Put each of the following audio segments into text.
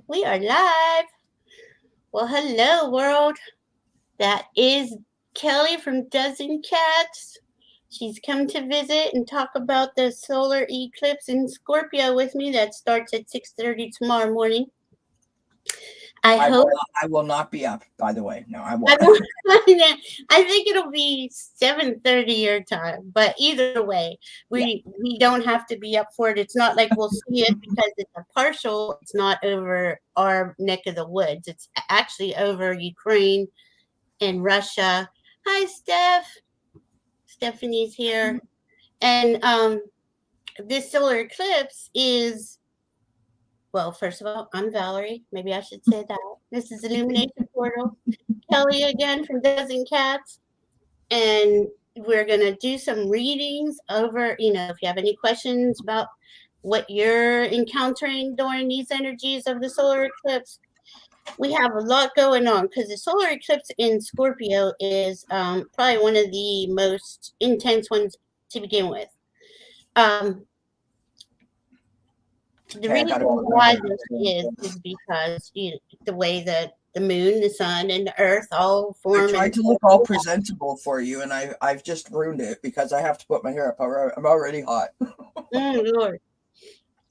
We are live. Well, hello, world. That is Kelly from dznCat's. She's come to visit and talk about the solar eclipse in Scorpio with me that starts at 6:30 tomorrow morning. I hope. I will not be up, by the way. No, I I, won't. won't- I think it'll be 7:30 your time, but either way, Yeah. we don't have to be up for it. It's not like we'll see it because it's a partial. It's not over our neck of the woods. It's actually over Ukraine and Russia. Hi, Steph. Stephanie's here, and this solar eclipse is. Well, first of all, I'm Valerie. Maybe I should say that. This is Illumination Portal. Kelly again from dznCat's. And we're going to do some readings over, if you have any questions about what you're encountering during these energies of the solar eclipse. We have a lot going on because the solar eclipse in Scorpio is probably one of the most intense ones to begin with. The reason why this is because the way that the moon, the sun, and the earth all form. I tried to look all presentable for you, and I've just ruined it because I have to put my hair up. I'm already hot. Lord.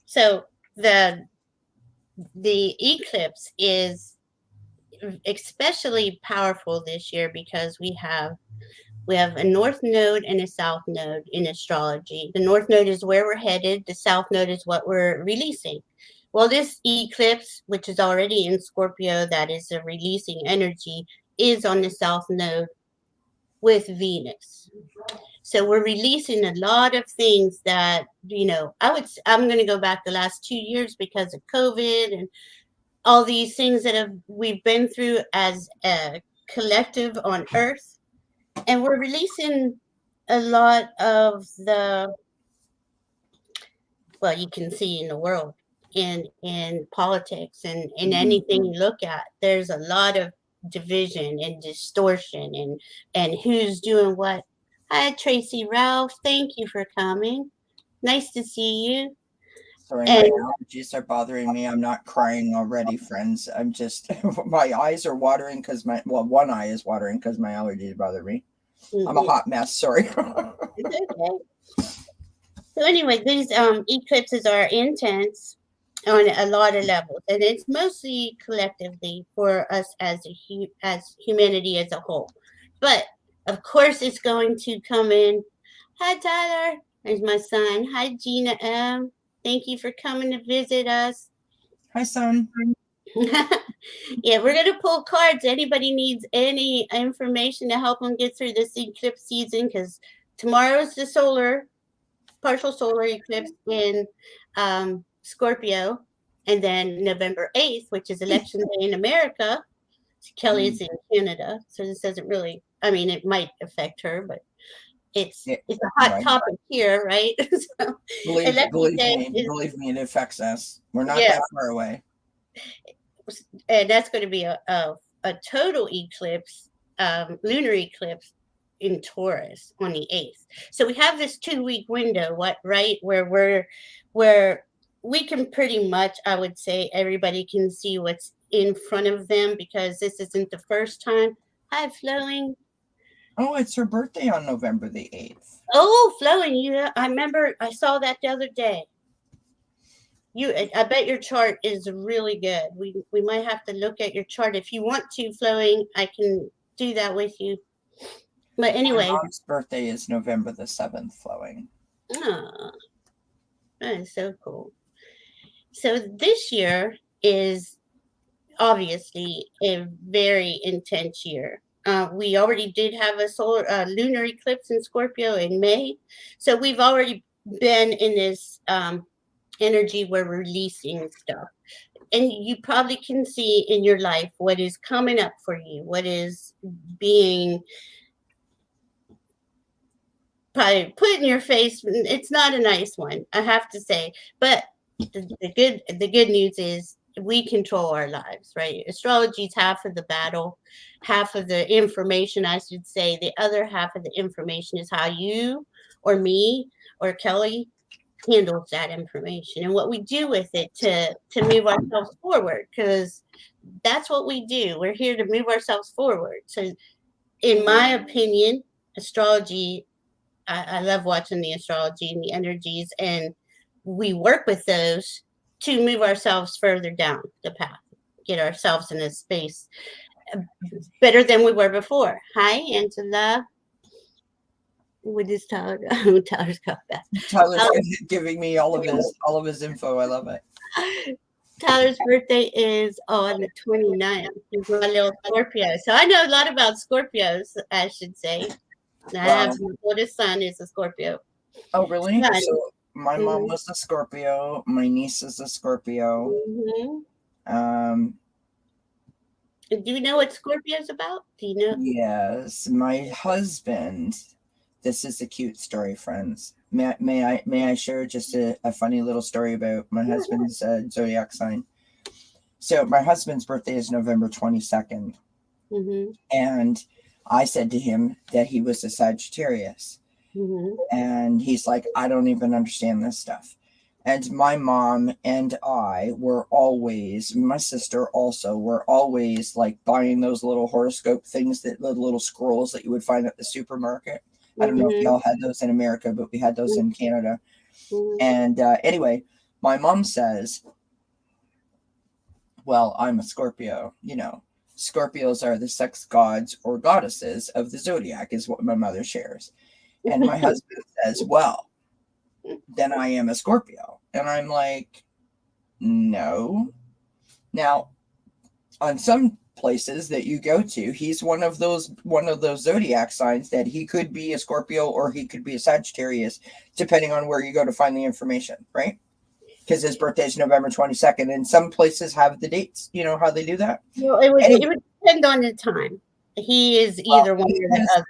So the eclipse is especially powerful this year because we have a north node and a south node in astrology. The north node is where we're headed. The south node is what we're releasing. Well, this eclipse, which is already in Scorpio, that is a releasing energy, is on the south node with Venus. So we're releasing a lot of things that, I'm going to go back the last 2 years because of COVID and all these things that we've been through as a collective on Earth. And we're releasing a lot of you can see in the world, in politics and in anything you look at. There's a lot of division and distortion and who's doing what. Hi, Tracy Ralph. Thank you for coming. Nice to see you. Sorry, my allergies are bothering me. I'm not crying already, friends. I'm just, my eyes are watering because one eye is watering because my allergies bother me. I'm a hot mess. Sorry. It's okay. So anyway, these eclipses are intense on a lot of levels, and it's mostly collectively for us as humanity as a whole. But of course, it's going to come in. Hi, Tyler. There's my son. Hi, Gina M. Thank you for coming to visit us. Hi, son. Yeah, we're going to pull cards. Anybody needs any information to help them get through this eclipse season, because tomorrow's the partial solar eclipse in Scorpio, and then November 8th, which is election day in America. Kelly is in Canada, so this doesn't really, it might affect her, but it's a hot topic here, right? So, believe me, it affects us. We're not that far away. And that's going to be a total eclipse, lunar eclipse in Taurus on the 8th. So we have this 2-week window, where we can pretty much, I would say, everybody can see what's in front of them because this isn't the first time. Hi, Flowing. Oh, it's her birthday on November the 8th. Oh, Flowing, I remember I saw that the other day. I bet your chart is really good. We might have to look at your chart. If you want to, Flowing, I can do that with you. But anyway. My mom's birthday is November the 7th, Flowing. Oh, that is so cool. So this year is obviously a very intense year. We already did have a lunar eclipse in Scorpio in May. So we've already been in this energy where we're releasing stuff. And you probably can see in your life what is coming up for you, what is being probably put in your face. It's not a nice one, I have to say. But the good news is we control our lives, right? Astrology is half of the battle, half of the information, I should say. The other half of the information is how you or me or Kelly handles that information and what we do with it to move ourselves forward, because that's what we do. We're here to move ourselves forward. So in my opinion, astrology, I love watching the astrology and the energies, and we work with those to move ourselves further down the path, get ourselves in a space better than we were before. Hi, Angela. What is Tyler? Tyler's got that. Tyler's giving me all of his info. I love it. Tyler's birthday is on the 29th. He's my little Scorpio. So I know a lot about Scorpios, I should say. I have my oldest son is a Scorpio. Oh, really? So my mom was a Scorpio. My niece is a Scorpio. Do you know what Scorpio is about? Do you know? Yes, my husband. This is a cute story, friends. May I share just a funny little story about my husband's zodiac sign? So my husband's birthday is November 22nd. And I said to him that he was a Sagittarius. And he's like, I don't even understand this stuff. And my mom and I were always, my sister also, were always like buying those little horoscope things, that little scrolls that you would find at the supermarket. I don't know if y'all had those in America, but we had those in Canada. And anyway, my mom says, well, I'm a Scorpio. You know, Scorpios are the sex gods or goddesses of the zodiac, is what my mother shares. And my husband says, well, then I am a Scorpio. And I'm like, no. Now, on some places that you go to, he's one of those zodiac signs that he could be a Scorpio or he could be a Sagittarius, depending on where you go to find the information, right? Because his birthday is November 22nd, and some places have the dates. You know how they do that? Well, it would depend on the time. He is either one or the other.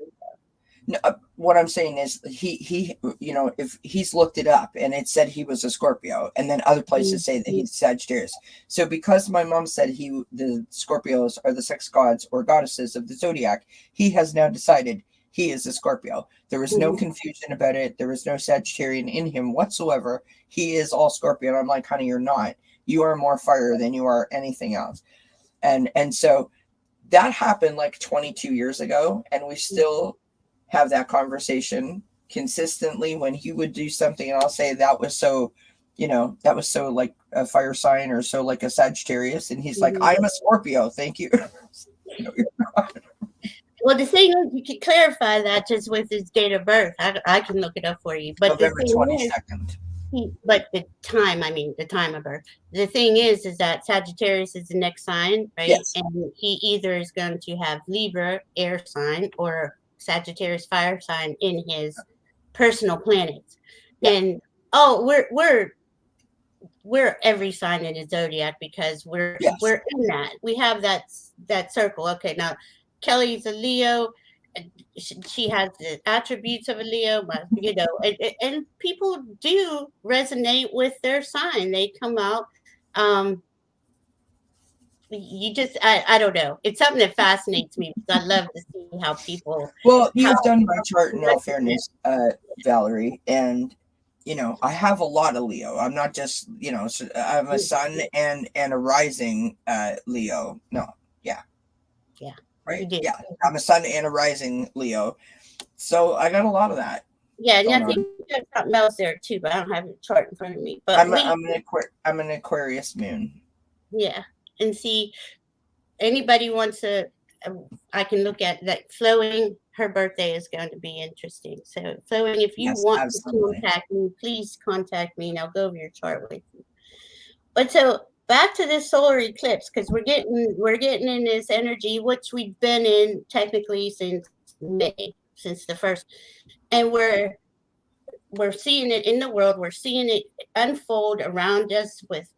No, what I'm saying is he you know, if he's looked it up and it said he was a Scorpio, and then other places say that he's Sagittarius. So because my mom said the Scorpios are the sex gods or goddesses of the zodiac, he has now decided he is a Scorpio. There was no confusion about it. There was no Sagittarian in him whatsoever. He is all Scorpio. And I'm like, honey, you're not. You are more fire than you are anything else. And so that happened like 22 years ago, and we still have that conversation consistently when he would do something and I'll say that was so, you know, that was so like a fire sign or so like a Sagittarius, and he's like, I'm a Scorpio, thank you. No, you're not. Well, the thing is, you can clarify that just with his date of birth. I can look it up for you. But November 22nd. But the time of birth. The thing is that Sagittarius is the next sign, right? Yes. And he either is going to have Libra, air sign, or Sagittarius fire sign in his personal planets. And we're every sign in the zodiac because we're in that. We have that circle. Okay, now Kelly's a Leo. She has the attributes of a Leo, but you know, and people do resonate with their sign. They come out. You just, I don't know. It's something that fascinates me because I love to see how people. Well, you've done my chart in all fairness, Valerie, and you know I have a lot of Leo. I'm not just, you know, I'm a sun and a rising Leo. No, right, yeah. I'm a sun and a rising Leo, so I got a lot of that. Yeah, and I think there's something else there too, but I don't have the chart in front of me. But I'm an Aquarius moon. Yeah. And see, anybody wants to, I can look at that. Flowing, her birthday is going to be interesting. So, Flowing, if you want to contact me, please contact me and I'll go over your chart with you. But so back to this solar eclipse, because we're getting in this energy, which we've been in technically since May, since the first, and we're seeing it in the world. We're seeing it unfold around us with,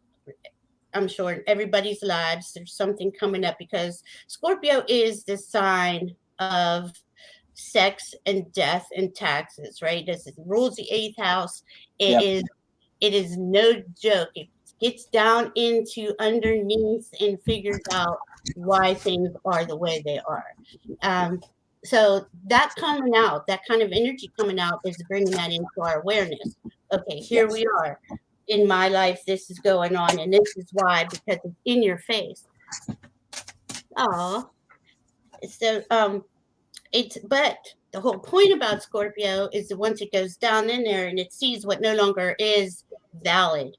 I'm sure, in everybody's lives. There's something coming up because Scorpio is the sign of sex and death and taxes, right? This rules the 8th house. It is no joke. It gets down into underneath and figures out why things are the way they are. So that coming out, that kind of energy coming out, is bringing that into our awareness. Okay, here Yes. we are. In my life, this is going on, and this is why, because it's in your face. Oh, so it's, but the whole point about Scorpio is that once it goes down in there and it sees what no longer is valid,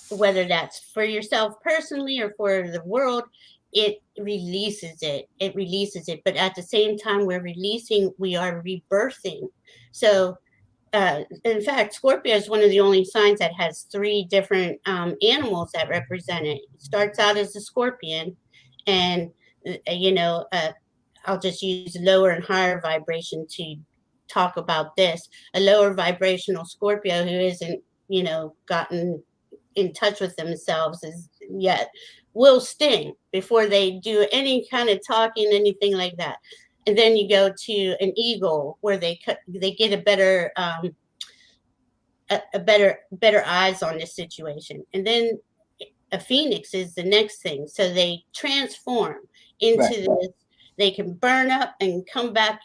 whether that's for yourself personally or for the world, it releases it. It releases it. But at the same time, we're releasing, we are rebirthing. So, in fact, Scorpio is one of the only signs that has three different animals that represent it. It starts out as a scorpion, and I'll just use lower and higher vibration to talk about this. A lower vibrational Scorpio who isn't, gotten in touch with themselves as yet will sting before they do any kind of talking, anything like that. And then you go to an eagle where they get a better better eyes on the situation. And then a phoenix is the next thing. So they transform into Right. this. They can burn up and come back,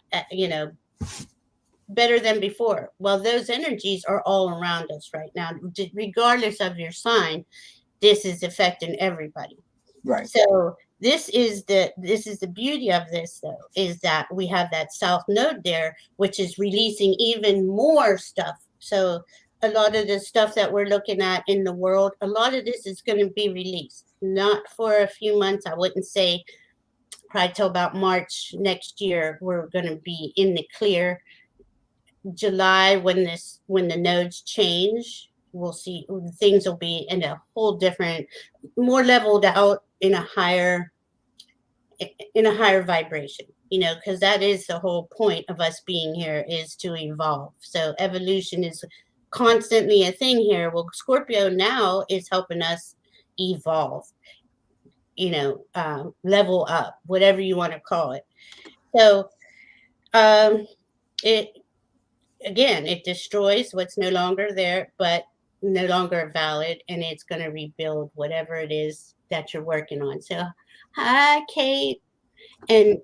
better than before. Well, those energies are all around us right now, regardless of your sign. This is affecting everybody. Right. So this is the beauty of this, though, is that we have that south node there, which is releasing even more stuff. So a lot of the stuff that we're looking at in the world, a lot of this is going to be released, not for a few months. I wouldn't say probably till about March next year, we're going to be in the clear. July, when the nodes change, we'll see things will be in a whole different, more leveled out in a higher vibration, because that is the whole point of us being here, is to evolve. So evolution is constantly a thing here. Well, Scorpio now is helping us evolve, level up, whatever you want to call it. So it again, it destroys what's no longer there, but no longer valid, and it's going to rebuild whatever it is that you're working on. So, hi, Kate. And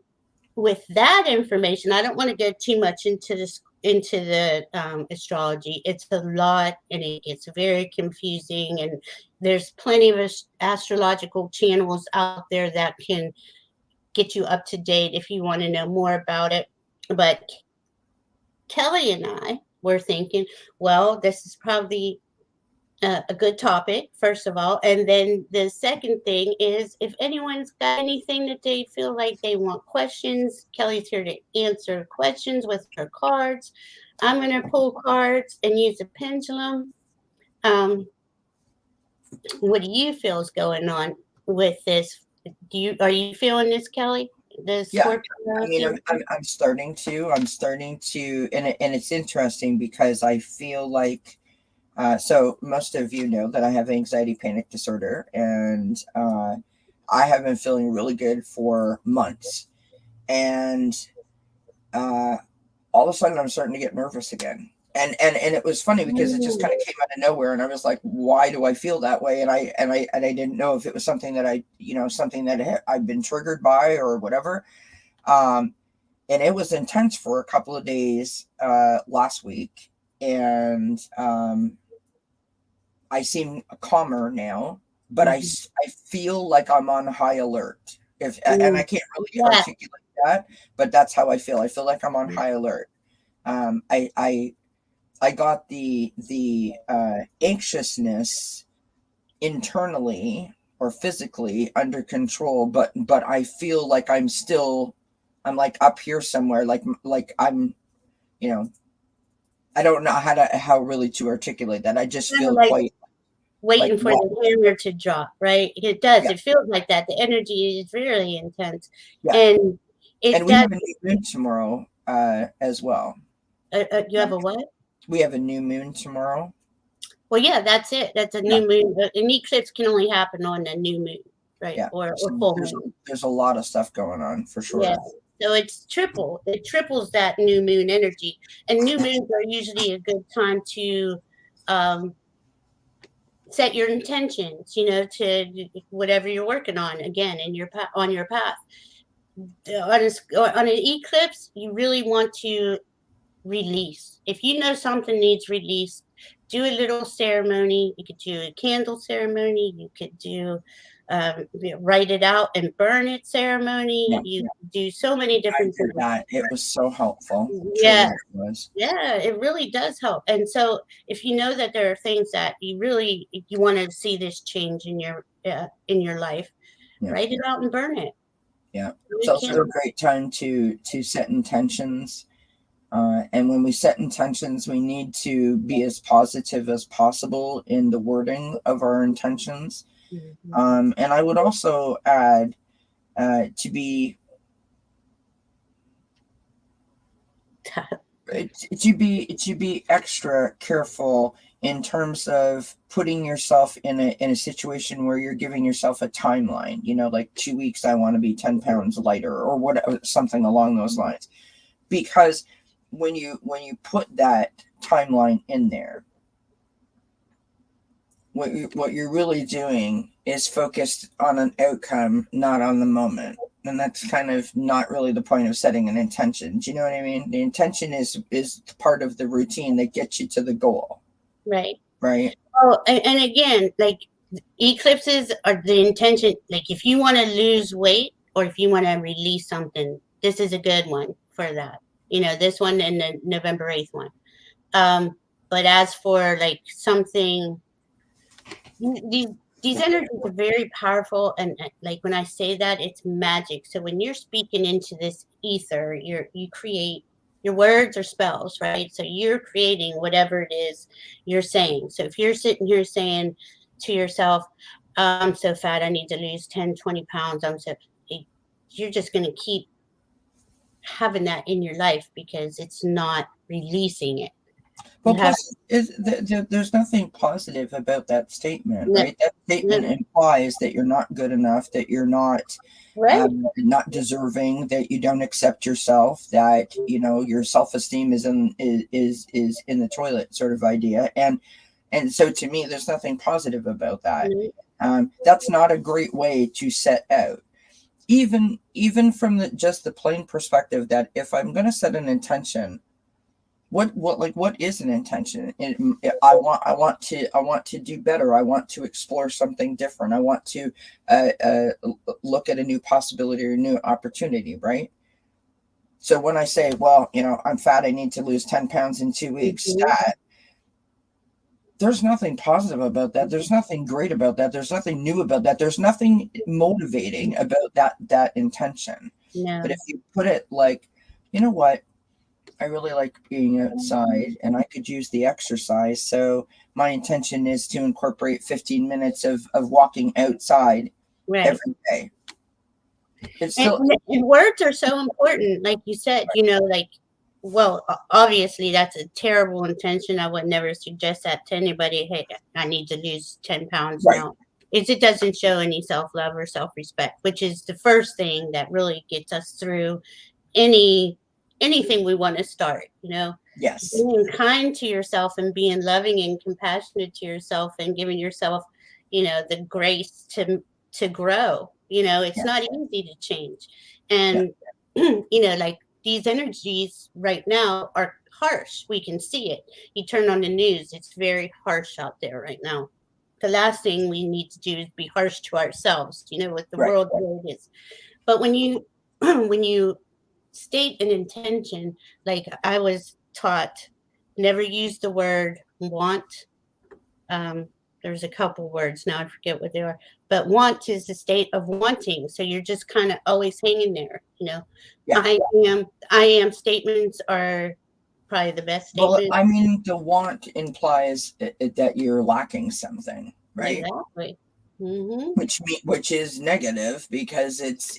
with that information, I don't want to go too much into the astrology. It's a lot, and it gets very confusing. And there's plenty of astrological channels out there that can get you up to date if you want to know more about it. But Kelly and I were thinking, well, this is probably a good topic, first of all. And then the second thing is, if anyone's got anything that they feel like they want questions, Kelly's here to answer questions with her cards. I'm going to pull cards and use a pendulum. What do you feel is going on with this? Are you feeling this, Kelly? The Scorpio? I mean, I'm starting to, and it's interesting because I feel like, so most of you know that I have anxiety panic disorder, and I have been feeling really good for months, and all of a sudden I'm starting to get nervous again. And it was funny because it just kind of came out of nowhere, and I was like, why do I feel that way? And I didn't know if it was something that I've been triggered by or whatever. And it was intense for a couple of days last week, and I seem calmer now, but I feel like I'm on high alert. And I can't really articulate that, but that's how I feel. I feel like I'm on high alert. I got the anxiousness internally or physically under control, but I feel like I'm like up here somewhere, like I'm, I don't know how really to articulate that. I just feel like quite waiting like for the hammer to drop, right? It does. Yeah. It feels like that. The energy is really intense, and we have a new moon tomorrow as well. You have a what? We have a new moon tomorrow. Well, yeah, that's it. That's a new moon. An eclipse can only happen on a new moon, right? Yeah. Or full moon. There's a lot of stuff going on for sure. Yeah. So it's triple. It triples that new moon energy. And new moons are usually a good time to set your intentions, to whatever you're working on, again, on your path. on an eclipse, you really want to release. If you know something needs released, do a little ceremony. You could do a candle ceremony. You could do write it out and burn it ceremony. Yeah, You do so many I different did things. that. It was so helpful. Truly, Yeah, it was. yeah, it really does help. And so, if you know that there are things that you want to see this change in your life, Yeah, write it out and burn it. yeah. It's You also can't. a great time to set intentions. And when we set intentions, we need to be as positive as possible in the wording of our intentions. Mhm. And I would also add to be to be extra careful in terms of putting yourself in a situation where you're giving yourself a timeline. You know, like 2 weeks, I want to be 10 pounds lighter, or what, something along those lines. Because when you put that timeline in there, what you're really doing is focused on an outcome, not on the moment. And that's kind of not really the point of setting an intention. Do you know what I mean? The intention is part of the routine that gets you to the goal. Right. Right. Oh, and again, like eclipses are the intention. Like if you want to lose weight or if you want to release something, this is a good one for that. You know, this one and the November 8th one. But as for like something, these these energies are very powerful, and like when I say that, it's magic. So when you're speaking into this ether, you create your words or spells, right? So you're creating whatever it is you're saying. So if you're sitting here saying to yourself, I'm so fat, I need to lose 10, 20 pounds, you're just going to keep having that in your life because it's not releasing it. Well, You have plus, there's nothing positive about that statement, no, right? That statement no, implies that you're not good enough, that you're right. not deserving, that you don't accept yourself, that your self-esteem is in the toilet, sort of idea. And so, to me, there's nothing positive about that. No, That's not a great way to set out. Even from just the plain perspective that if I'm going to set an intention, what is an intention? I want to do better. I want to explore something different. I want to look at a new possibility or a new opportunity, right? So when I say, well, I'm fat, I need to lose 10 pounds in 2 weeks, mhm, there's nothing positive about that. There's nothing great about that. There's nothing new about that. There's nothing motivating about that intention. But no. if you put it like, you know what? I really like being outside and I could use the exercise. So my intention is to incorporate 15 minutes of walking outside Right. every day. It's And, still, and words are so important, like you said, like, well, obviously that's a terrible intention. I would never suggest that to anybody. Hey, I need to lose 10 pounds right. now. It doesn't show any self love or self respect, which is the first thing that really gets us through anything we want to start. Yes. Being kind to yourself and being loving and compassionate to yourself and giving yourself, the grace to grow. It's Yeah. not easy to change. Yeah. And like these energies right now are harsh. We can see it. You turn on the news, it's very harsh out there right now. The last thing we need to do is be harsh to ourselves, with the Right. world where it is. But when you when you state an intention, like I was taught, never use the word want. There's a couple words now, I forget what they are, but want is the state of wanting. So you're just kind of always hanging there. Yeah. I am statements are probably the best Well, statement. I mean, the want implies that you're lacking something, right? Exactly. Hmm. Which is negative because it's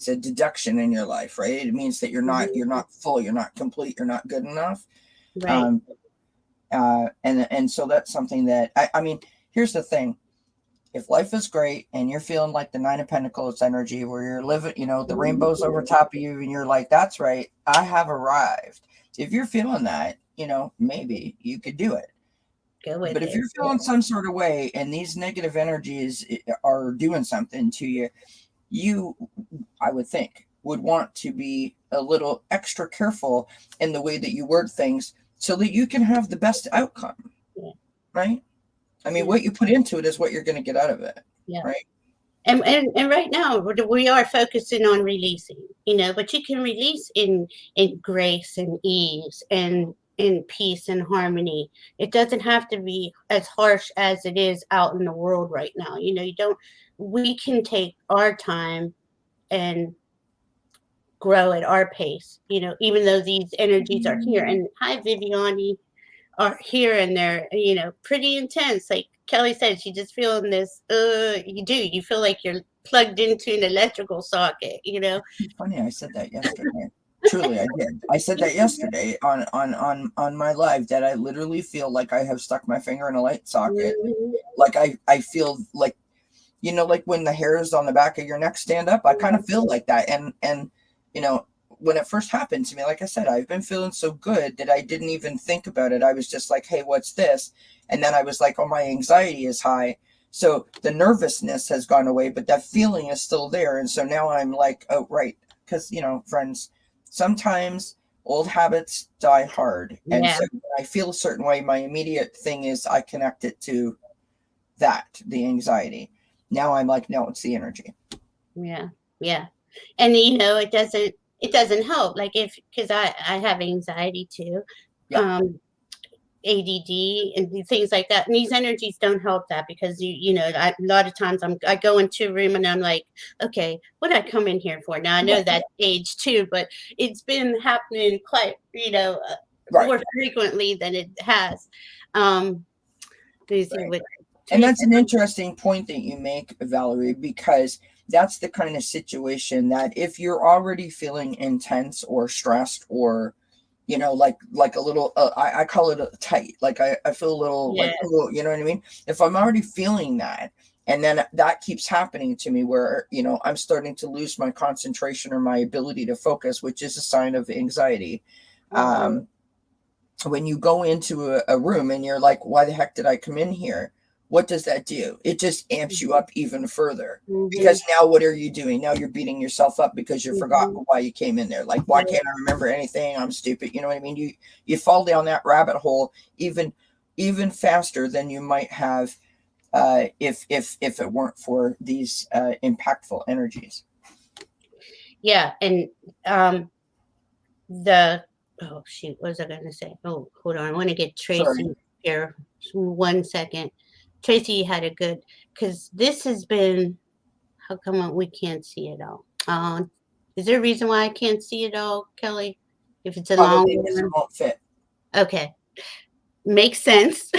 a deduction in your life, right? It means that you're not full, you're not complete, you're not good enough. Right. Um, and so that's something that I mean, here's the thing. If life is great and you're feeling like the Nine of Pentacles energy where you're living, the rainbow's over top of you and you're like, that's right, I have arrived. If you're feeling that, maybe you could do it. Go with But if it. you're feeling some sort of way and these negative energies are doing something to you, you I would think, would want to be a little extra careful in the way that you word things so that you can have the best outcome. Yeah. Right? I mean, Yeah. what you put into it is what you're going to get out of it. Yeah. Right? And right now we are focusing on releasing, but you can release in grace and ease and in peace and harmony. It doesn't have to be as harsh as it is out in the world right now. We can take our time and grow at our pace, even though these energies are here. And hi, Viviani, are here and they're, pretty intense. Like Kelly said, she just feeling this, you feel like you're plugged into an electrical socket, It's funny, I said that yesterday. Truly, I did. I said that yesterday on my live, that I literally feel like I have stuck my finger in a light socket. Mhm. Like I feel like, like when the hairs on the back of your neck stand up, I kind of feel like that. And when it first happened to me, like I said, I've been feeling so good that I didn't even think about it. I was just like, hey, what's this? And then I was like, oh, my anxiety is high. So the nervousness has gone away, but that feeling is still there. And so now I'm like, oh, right. Because, friends, sometimes old habits die hard. And Yeah. so when I feel a certain way, my immediate thing is I connect it to the anxiety. Now I'm like, no, it's the energy. Yeah. Yeah. And it doesn't help. Like because I have anxiety too. Yeah. ADD and things like that. And these energies don't help that because a lot of times I go into a room and I'm like, okay, what did I come in here for? Now I know that age too, but it's been happening quite, more frequently than it has. Let me see what. And that's an interesting point that you make, Valerie, because that's the kind of situation that if you're already feeling intense or stressed or like a little, I call it a tight. Like I feel a little, Yes. like, you know what I mean? If I'm already feeling that, and then that keeps happening to me where, I'm starting to lose my concentration or my ability to focus, which is a sign of anxiety. When you go into a room and you're like, why the heck did I come in here? What does that do? It just amps you up even further. Because now what are you doing? Now you're beating yourself up because you forgot why you came in there. Like, why can't I remember anything? I'm stupid. You know what I mean? You fall down that rabbit hole even faster than you might have if it weren't for these impactful energies. Yeah, and oh shoot, what was I going to say? Oh, hold on, I want to get Tracy here. 1 second. Tracy had a good, because this has been, how come we can't see it all? Is there a reason why I can't see it all, Kelly? If it's a long because it won't fit. Okay. Makes sense.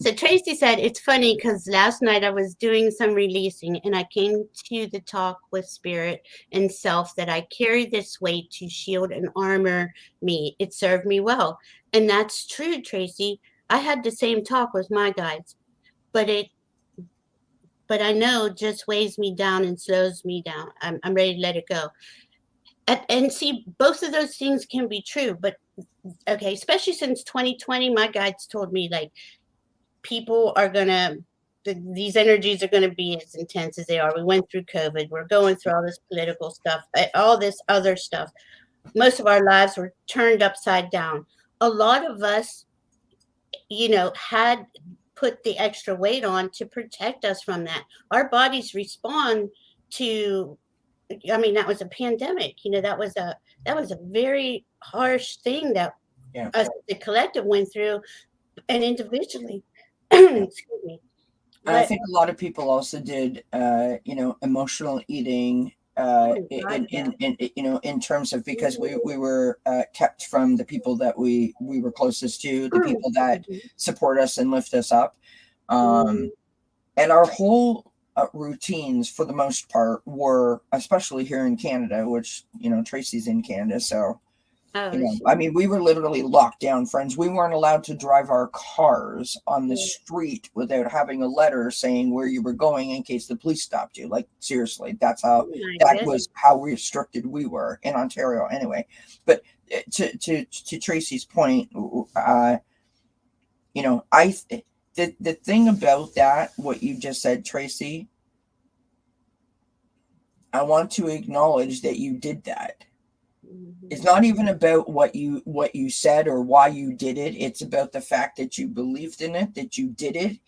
So Tracy said, it's funny because last night I was doing some releasing and I came to the talk with spirit and self that I carry this weight to shield and armor me. It served me well. And that's true, Tracy. I had the same talk with my guides, but I know just weighs me down and slows me down. I'm ready to let it go. And see, both of those things can be true, but okay, especially since 2020, my guides told me like people are gonna these energies are gonna be as intense as they are. We went through COVID, we're going through all this political stuff, all this other stuff. Most of our lives were turned upside down. A lot of us, had put the extra weight on to protect us from that. Our bodies respond to, that was a pandemic. That was a very harsh thing that us, the collective, went through, and individually. Excuse me. And I think a lot of people also did, emotional eating, in terms of, because we were kept from the people that we were closest to, the people that support us and lift us up, and our whole routines for the most part were, especially here in Canada, which Tracy's in Canada, so. We were literally locked down, friends. We weren't allowed to drive our cars on the street without having a letter saying where you were going in case the police stopped you. Like, seriously, that was how restricted we were in Ontario anyway. But to Tracy's point, the thing about that, what you just said, Tracy, I want to acknowledge that you did that. Mm-hmm. It's not even about what you said or why you did it. It's about the fact that you believed in it, that you did it.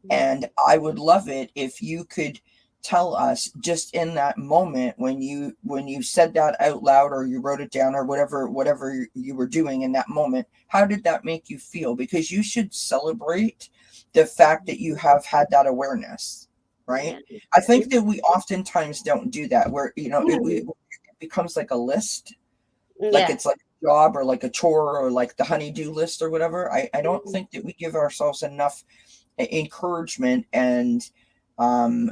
And I would love it if you could tell us just in that moment when you said that out loud, or you wrote it down, or whatever you were doing in that moment, how did that make you feel? Because you should celebrate the fact that you have had that awareness, right? Yeah. I think that we oftentimes don't do that, where it becomes like a list, like Yeah. it's like a job or like a chore or like the honey-do list or whatever. I don't think that we give ourselves enough encouragement and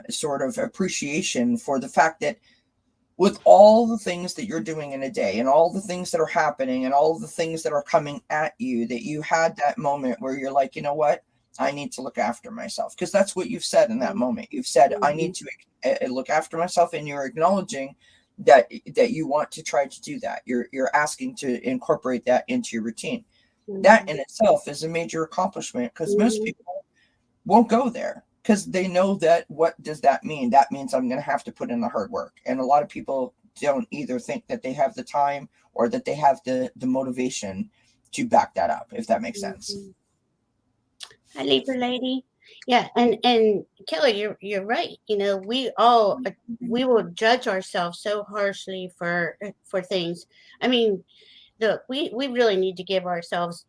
sort of appreciation for the fact that with all the things that you're doing in a day and all the things that are happening and all the things that are coming at you, that you had that moment where you're like, you know what, I need to look after myself. Because that's what you've said in that moment. You've said, I need to look after myself, and you're acknowledging that you want to try to do that. You're asking to incorporate that into your routine. That in itself is a major accomplishment, because most people won't go there because they know that, what does that mean? That means I'm going to have to put in the hard work. And a lot of people don't either think that they have the time or that they have the motivation to back that up, if that makes sense. Hi, Libra lady. Yeah, and Kelly, you're right. We will judge ourselves so harshly for things. I mean, look, we really need to give ourselves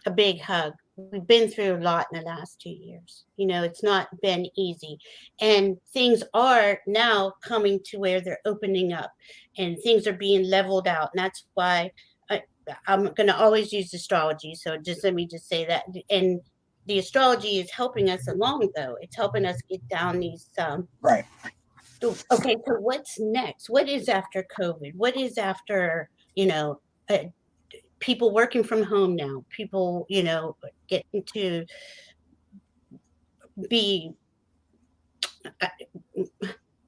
a big hug. We've been through a lot in the last 2 years. It's not been easy. And things are now coming to where they're opening up and things are being leveled out. And that's why I'm going to always use astrology. So let me just say that. And the astrology is helping us along, though. It's helping us get down these. Right. Okay, so what's next? What is after COVID? What is after, people working from home now, people, getting to be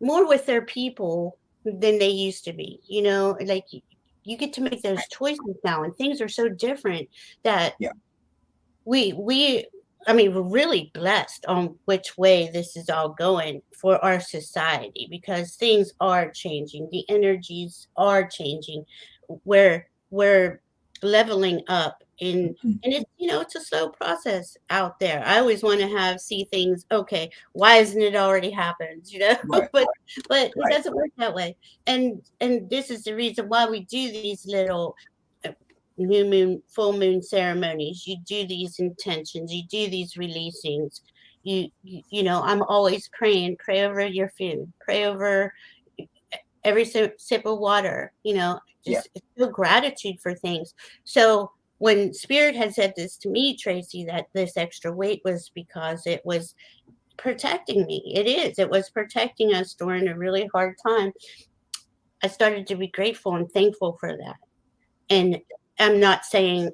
more with their people than they used to be, like you get to make those choices now, and things are so different that we're really blessed on which way this is all going for our society, because things are changing. The energies are changing. We're leveling up and it's a slow process out there. I always want to see things, okay, why isn't it already happened? Right. but it doesn't work that way. And this is the reason why we do these little new moon, full moon ceremonies. You do these intentions, you do these releasings. I'm always pray over your food, pray over every sip of water, just feel gratitude for things. So when Spirit had said this to me, Tracy, that this extra weight was because it was protecting me. It was protecting us during a really hard time. I started to be grateful and thankful for that. And I'm not saying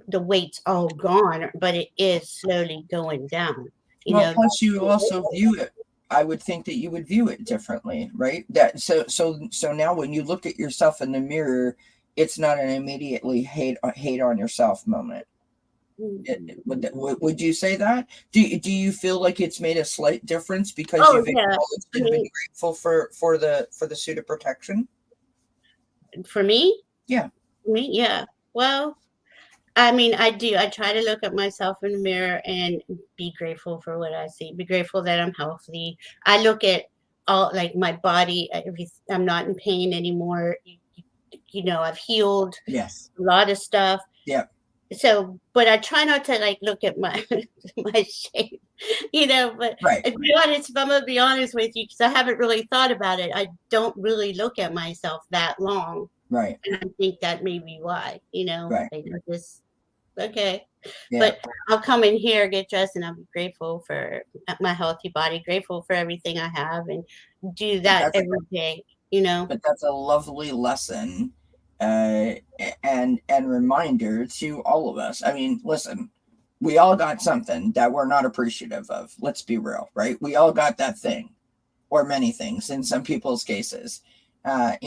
the weight's all gone, but it is slowly going down. Plus you also view it. I would think that you would view it differently, right? That so now when you look at yourself in the mirror, it's not an immediately hate on yourself moment. Would you say that? Do you feel like it's made a slight difference because you've acknowledged and been grateful for the suit of protection? For me? Yeah. Me? Yeah. Well, I do. I try to look at myself in the mirror and be grateful for what I see. Be grateful that I'm healthy. I look at all, like, my body. I'm not in pain anymore. I've healed a lot of stuff. Yeah. So, but I try not to look at my my shape, But to be honest, if I'm gonna be honest with you, because I haven't really thought about it, I don't really look at myself that long. Right. And I think that may be why, Right. Just okay. Yeah. But I'll come in here, get dressed, and I'll be grateful for my healthy body, grateful for everything I have, and do that every day. But that's a lovely lesson. And reminder to all of us. I mean, listen, we all got something that we're not appreciative of. Let's be real, right? We all got that thing, or many things in some people's cases. I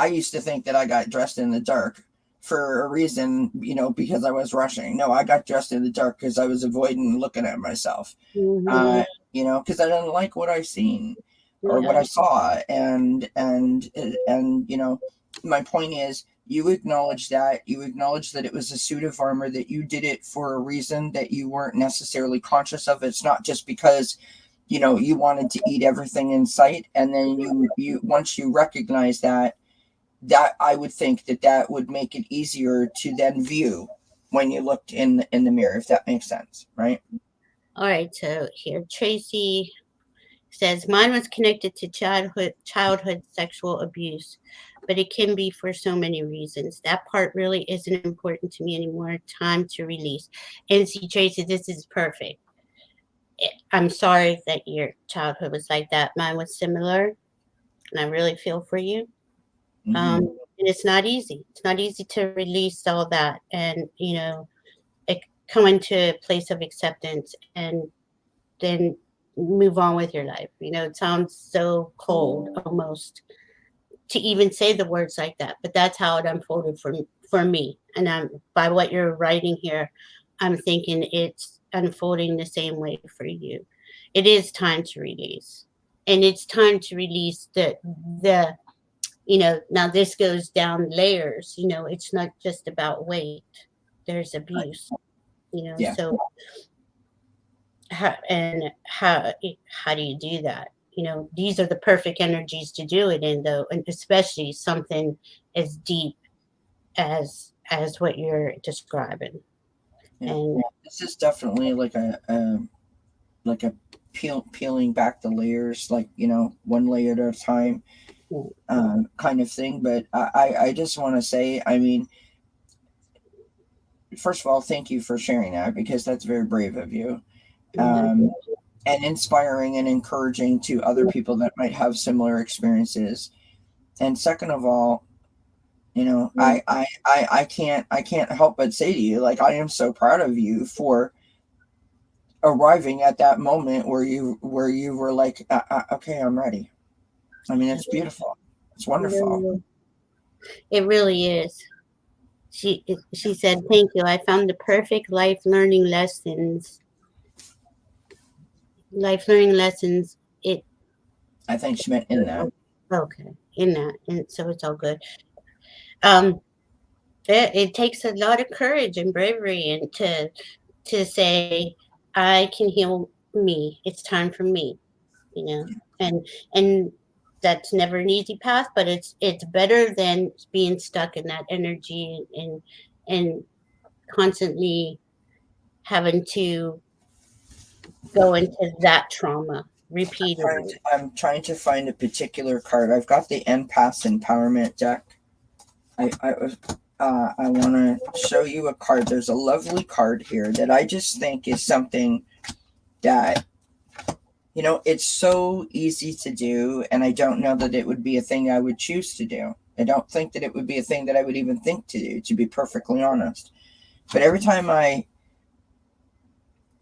used to think that I got dressed in the dark for a reason, because I was rushing. No, I got dressed in the dark because I was avoiding looking at myself, because I didn't like what I seen. or what I saw. And you know, my point is, you acknowledge that it was a suit of armor, that you did it for a reason that you weren't necessarily conscious of. It's not just because, you know, you wanted to eat everything in sight. And then you once you recognize that I would think that would make it easier to then view when you looked in the mirror, if that makes sense, right? All right, so here Tracy says mine was connected to childhood sexual abuse, but it can be for so many reasons. That part really isn't important to me anymore. Time to release. And see, Tracy, this is perfect. I'm sorry that your childhood was like that. Mine was similar, and I really feel for you. And it's not easy. It's not easy to release all that, and you know, come into a place of acceptance, and then move on with your life. You know, it sounds so cold almost to even say the words like that, but that's how it unfolded for me. And by what you're writing here, I'm thinking it's unfolding the same way for you. It is time to release, and it's time to release the you know, now this goes down layers. You know, it's not just about weight. There's abuse. You know, Yeah. so how do you do that? You know, these are the perfect energies to do it in, though, and especially something as deep as what you're describing. Yeah. And This is definitely like a peeling back the layers, like, you know, one layer at a time, kind of thing. But I just want to say, I mean, first of all, thank you for sharing that, because that's very brave of you. And inspiring and encouraging to other people that might have similar experiences. And second of all, you know, I can't help but say to you, like, I am so proud of you for arriving at that moment where you were like, okay, I'm ready. I mean, it's beautiful. It's wonderful. it really is. She said, "Thank you. I found the perfect life learning lessons. Life learning lessons. It I think she meant in that. okay in that, and so it's all good. Um, it takes a lot of courage and bravery, and to say, I can heal me. It's time for me. You know, and that's never an easy path, but it's better than being stuck in that energy and constantly having to go into that trauma repeatedly. I'm trying to find a particular card. I've got the Empath Empowerment deck. I want to show you a card. There's a lovely card here that I just think is something that, you know, it's so easy to do, and I don't know that it would be a thing I would choose to do. I don't think that it would be a thing that I would even think to do, to be perfectly honest. But every time I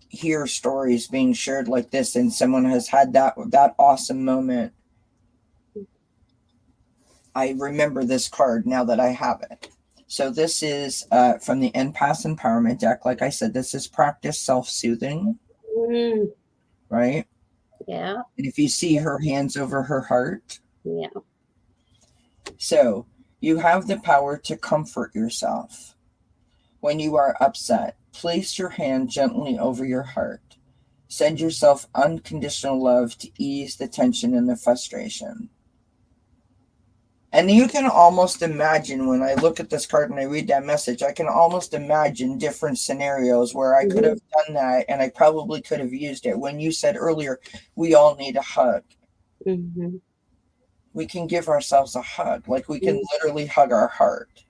hear stories being shared like this, and someone has had that awesome moment, I remember this card now that I have it. So this is from the Empath Empowerment deck. Like I said, this is practice self-soothing, right? Yeah. And if you see her hands over her heart, Yeah. so you have the power to comfort yourself. When you are upset, place your hand gently over your heart. Send yourself unconditional love to ease the tension and the frustration. And you can almost imagine, when I look at this card and I read that message, I can almost imagine different scenarios where I could have done that, and I probably could have used it. When you said earlier, we all need a hug. We can give ourselves a hug. Like, we can literally hug our heart.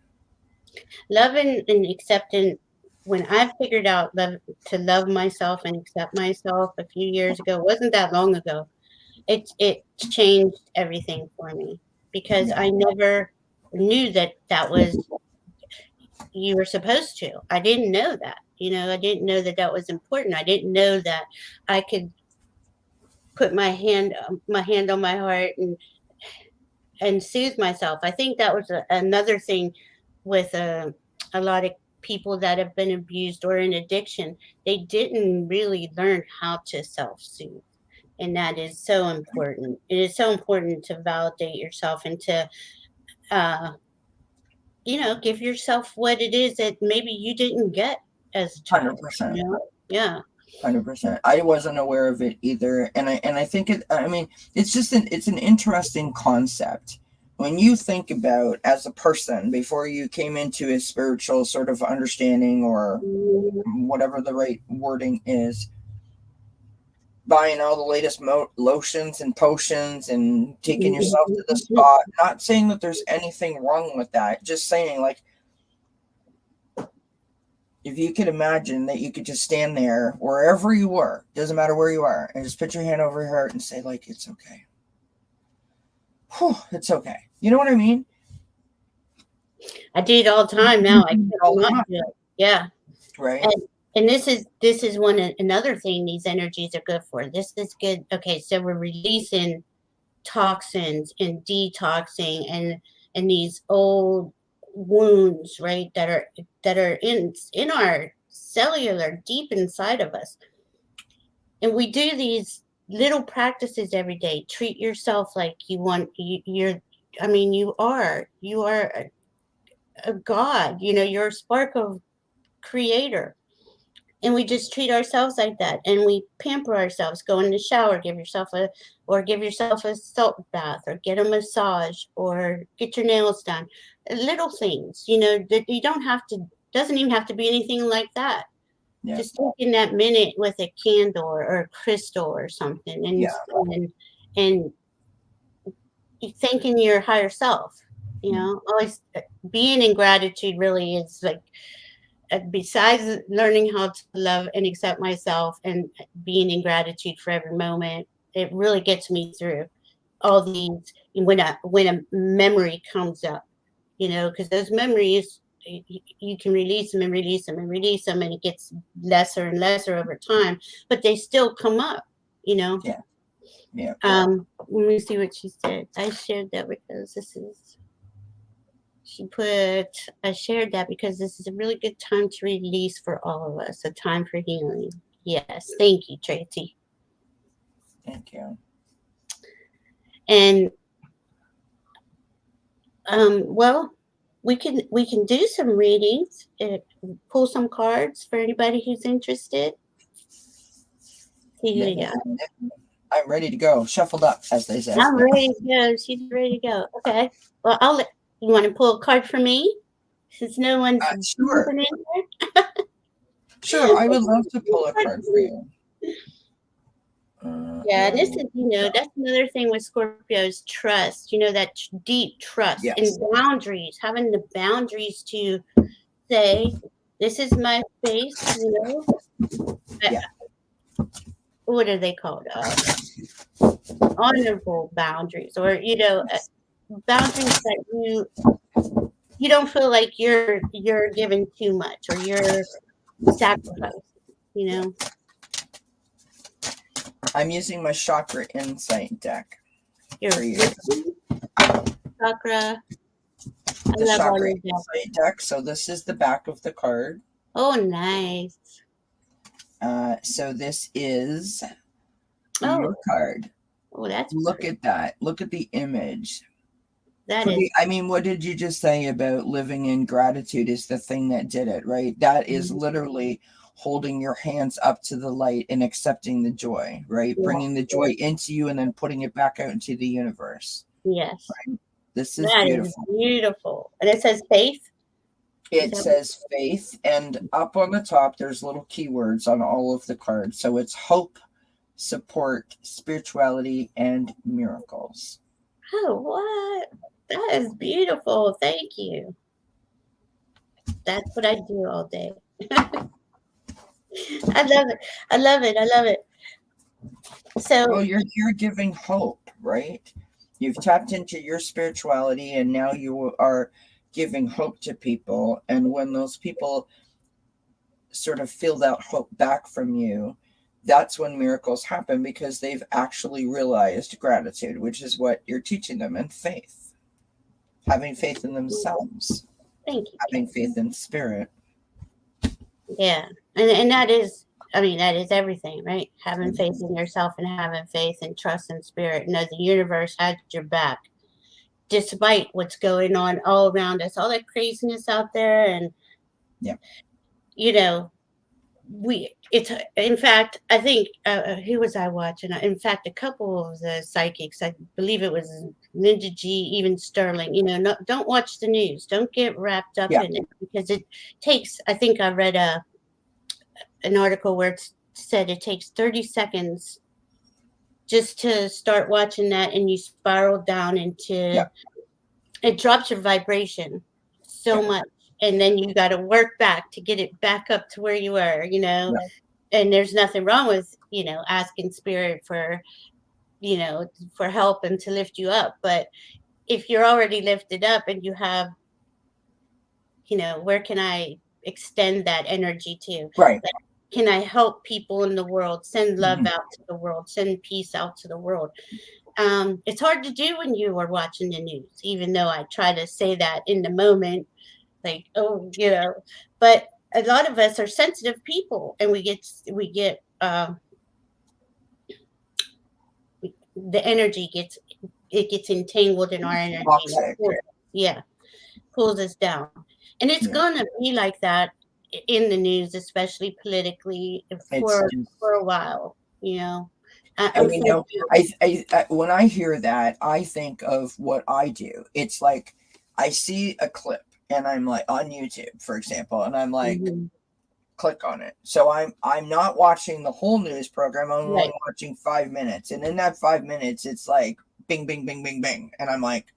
Loving and accepting. When I figured out to love myself and accept myself a few years ago, it wasn't that long ago. It changed everything for me, because I never knew that was you were supposed to. I didn't know that. You know, I didn't know that was important. I didn't know that I could put my hand on my heart and soothe myself. I think that was another thing with a lot of people that have been abused or in addiction. They didn't really learn how to self-soothe. And that is so important. It is so important to validate yourself and to, give yourself what it is that maybe you didn't get as a child. 100%. Yeah. 100%. I wasn't aware of it either, and I think it. I mean, it's an interesting concept when you think about as a person before you came into a spiritual sort of understanding or whatever the right wording is. Buying all the latest lotions and potions and taking yourself to the spot. Not saying that there's anything wrong with that. Just saying, like, if you could imagine that you could just stand there wherever you were, doesn't matter where you are, and just put your hand over your heart and say, like, it's okay. Whew, it's okay. You know what I mean? I do it all the time now. I cannot do it. Yeah. Right. And this is another thing these energies are good for. This is good. Okay, so we're releasing toxins and detoxing and these old wounds, right, that are in our cellular deep inside of us. And we do these little practices every day. Treat yourself like you are a god, you're a spark of creator. And we just treat ourselves like that, and we pamper ourselves. Go in the shower, give yourself a salt bath, or get a massage, or get your nails done. Little things, that you don't have to. Doesn't even have to be anything like that. Yeah. Just taking that minute with a candle or a crystal or something, and thanking your higher self. Always being in gratitude really is like. Besides learning how to love and accept myself and being in gratitude for every moment, it really gets me through all these when a memory comes up, because those memories, you can release them and release them and release them, and it gets lesser and lesser over time, but they still come up. Yeah. Let me see what she said. I shared that because I shared that because this is a really good time to release for all of us, a time for healing. Yes. Thank you, Tracy. Thank you. And, well, we can do some readings, pull some cards for anybody who's interested. Here you go. I'm ready to go. Shuffled up, as they say. I'm ready to go. She's ready to go. Okay. Well, you want to pull a card for me? Since no one's sure. in there? Sure, I would love to pull a card for you. Yeah, this is, that's another thing with Scorpios, trust, that deep trust. Yes. And boundaries, having the boundaries to say, this is my space, Yeah. What are they called? Honorable boundaries, or, boundaries that you don't feel like you're giving too much or you're sacrificing, I'm using my chakra insight deck. For you. Chakra. The chakra insight deck. So this is the back of the card. Oh, nice. So this is your card. Oh, that's look at that. Look at the image. That is. I mean, what did you just say about living in gratitude is the thing that did it, right? That is literally holding your hands up to the light and accepting the joy, right? Yeah. Bringing the joy into you and then putting it back out into the universe. Yes. Right? This is beautiful. Is beautiful. And it says faith. It says faith. And up on the top, there's little keywords on all of the cards. So it's hope, support, spirituality, and miracles. Oh, what? That is beautiful. Thank you. That's what I do all day. I love it. I love it. I love it. So, well, you're giving hope, right? You've tapped into your spirituality, and now you are giving hope to people. And when those people sort of feel that hope back from you, that's when miracles happen, because they've actually realized gratitude, which is what you're teaching them, and faith. Having faith in themselves. Thank you. Having faith in spirit. Yeah. And that is I mean, that is everything, right? Having faith in yourself and having faith and trust in spirit. Know the universe has your back, despite what's going on all around us, all that craziness out there. And, you know, it's, in fact, I think, who was I watching? In fact, a couple of the psychics, I believe it was Ninja G, even Sterling, you know, don't watch the news. Don't get wrapped up in it, because it takes, I think I read an article where it said it takes 30 seconds just to start watching that, and you spiral down into, it drops your vibration so much. And then you got to work back to get it back up to where you were, you know. And there's nothing wrong with, you know, asking spirit for, you know, for help and to lift you up. But if you're already lifted up and you have, you know, where can I extend that energy to? Right. Like, can I help people in the world, send love out to the world, send peace out to the world? It's hard to do when you are watching the news, even though I try to say that in the moment, like, oh, you know, but a lot of us are sensitive people, and we get the energy gets entangled in our energy. Pulls us down. And it's gonna be like that in the news, especially politically, for a while, you know. And you know, I when I hear that, I think of what I do. It's like I see a clip, and I'm like, on YouTube, for example, and I'm like, click on it. So I'm not watching the whole news program. I'm only watching 5 minutes, and in that 5 minutes, it's like bing, bing, bing, bing, bing, and I'm like,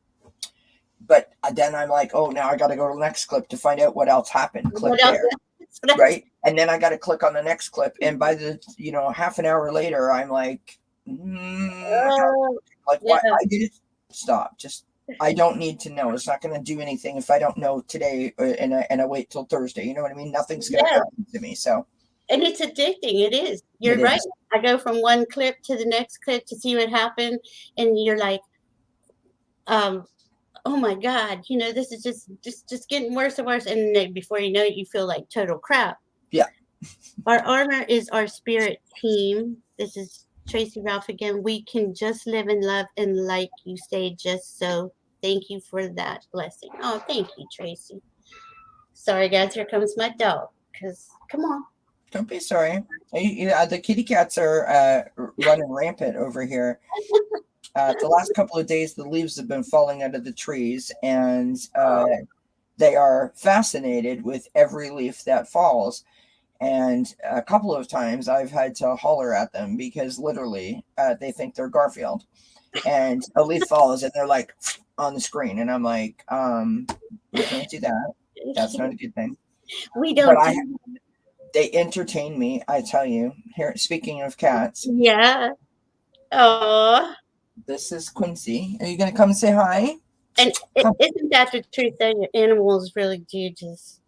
but then I'm like, oh, now I got to go to the next clip to find out what else happened. Click there. Right. And then I got to click on the next clip. And by the, you know, half an hour later, I'm like, like, what? I did it. Stop. Just, I don't need to know. It's not going to do anything if I don't know today, and I wait till Thursday. You know what I mean? Nothing's going to happen to me. So. And it's addicting. It is. You're right. I go from one clip to the next clip to see what happened. And you're like, oh my God, you know, this is just getting worse and worse. And then before you know it, you feel like total crap. Yeah. Our armor is our spirit team. This is Tracy Ralph again. We can just live in love and like you say, just so. Thank you for that blessing. Oh, thank you, Tracy. Sorry, guys. Here comes my dog. Because, come on. Don't be sorry. The kitty cats are running rampant over here. The last couple of days, the leaves have been falling out of the trees, and they are fascinated with every leaf that falls. And a couple of times I've had to holler at them because literally they think they're Garfield. And a leaf falls and they're like on the screen. And I'm like, we can't do that. That's not a good thing. We don't. But they entertain me, I tell you. Here, speaking of cats. Yeah. Oh. This is Quincy. Are you going to come say hi? And isn't that the truth that your animals really do just...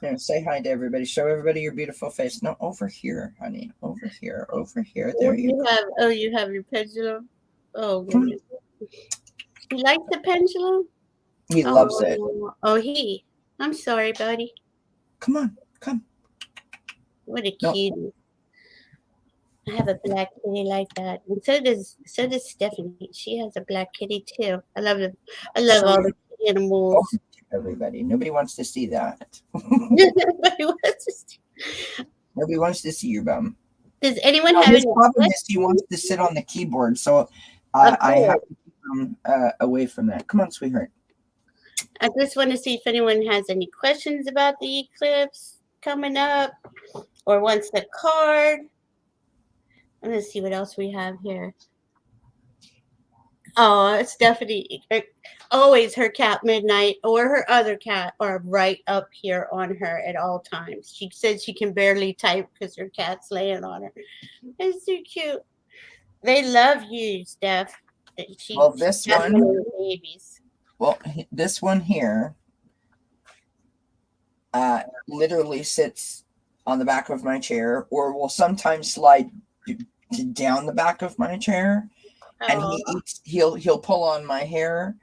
Yeah, say hi to everybody. Show everybody your beautiful face. No, over here, honey. Over here. Over here. There you go. You have your pendulum? Oh, goodness. He likes the pendulum? He loves it. Oh, I'm sorry, buddy. Come on. Come. What a cutie. I have a black kitty like that, and so does Stephanie. She has a black kitty too. I love all the animals. Everybody, nobody wants to see that. Nobody wants to see your bum. Does anyone have any problem? He wants to sit on the keyboard, so I have to keep him away from that. Come on, sweetheart. I just want to see if anyone has any questions about the eclipse coming up, or wants the card. I'm going to see what else we have here. Oh, Stephanie, always her cat Midnight or her other cat are right up here on her at all times. She said she can barely type because her cat's laying on her. It's so cute. They love you, Steph. Well, this one, babies. Well, this one here literally sits on the back of my chair, or will sometimes slide down the back of my chair. And he'll pull on my hair